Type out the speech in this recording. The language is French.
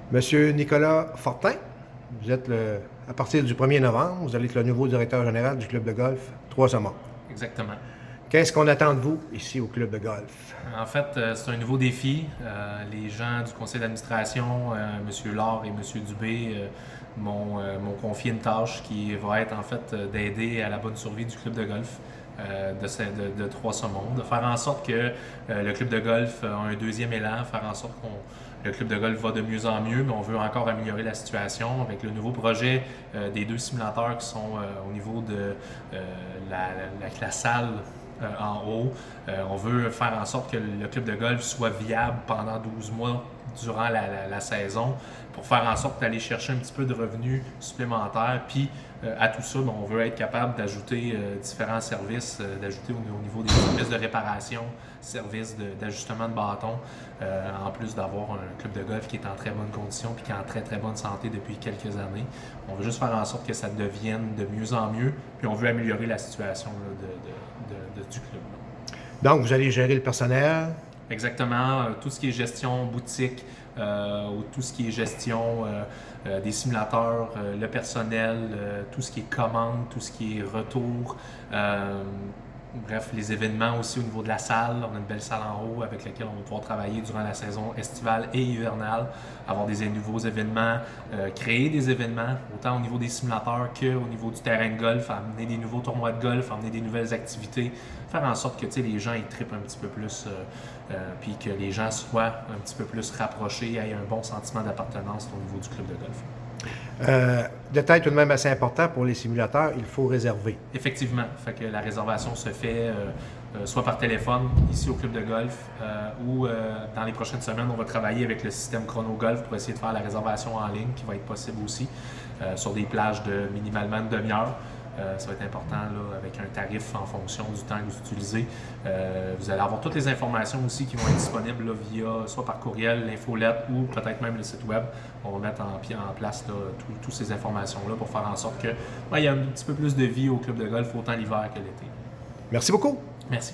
Monsieur Nicolas Fortin, vous êtes à partir du 1er novembre, vous allez être le nouveau directeur général du club de golf Trois-Saumons. Exactement. Qu'est-ce qu'on attend de vous ici au club de golf? En fait, c'est un nouveau défi. Les gens du conseil d'administration, M. Laure et M. Dubé, m'ont confié une tâche qui va être en fait d'aider à la bonne survie du club de golf de Trois-Saumons, de faire en sorte que le club de golf a un deuxième élan, faire en sorte que le club de golf va de mieux en mieux, mais on veut encore améliorer la situation avec le nouveau projet des 2 simulateurs qui sont au niveau de la salle en haut. On veut faire en sorte que le club de golf soit viable pendant 12 mois durant la saison pour faire en sorte d'aller chercher un petit peu de revenus supplémentaires. Puis à tout ça, on veut être capable d'ajouter différents services, d'ajouter au niveau des services de réparation, services d'ajustement de bâton, en plus d'avoir un club de golf qui est en très bonne condition puis qui est en très très bonne santé depuis quelques années. On veut juste faire en sorte que ça devienne de mieux en mieux, puis on veut améliorer la situation là, du club. Donc, vous allez gérer le personnel? Exactement. Tout ce qui est gestion boutique, ou tout ce qui est gestion des simulateurs, le personnel, tout ce qui est commande, tout ce qui est retour. Bref, les événements aussi au niveau de la salle. On a une belle salle en haut avec laquelle on va pouvoir travailler durant la saison estivale et hivernale, avoir des nouveaux événements, créer des événements, autant au niveau des simulateurs qu'au niveau du terrain de golf, amener des nouveaux tournois de golf, amener des nouvelles activités, faire en sorte que les gens ils trippent un petit peu plus, puis que les gens soient un petit peu plus rapprochés, aient un bon sentiment d'appartenance au niveau du club de golf. Détail tout de même assez important pour les simulateurs, il faut réserver. Effectivement, fait que la réservation se fait soit par téléphone ici au club de golf ou dans les prochaines semaines, on va travailler avec le système Chronogolf pour essayer de faire la réservation en ligne qui va être possible aussi sur des plages de minimalement une demi-heure. Ça va être important là, avec un tarif en fonction du temps que vous utilisez. Vous allez avoir toutes les informations aussi qui vont être disponibles là, via soit par courriel, l'infolette ou peut-être même le site web. On va mettre en place toutes ces informations-là pour faire en sorte que il y a un petit peu plus de vie au club de golf autant l'hiver que l'été. Merci beaucoup. Merci.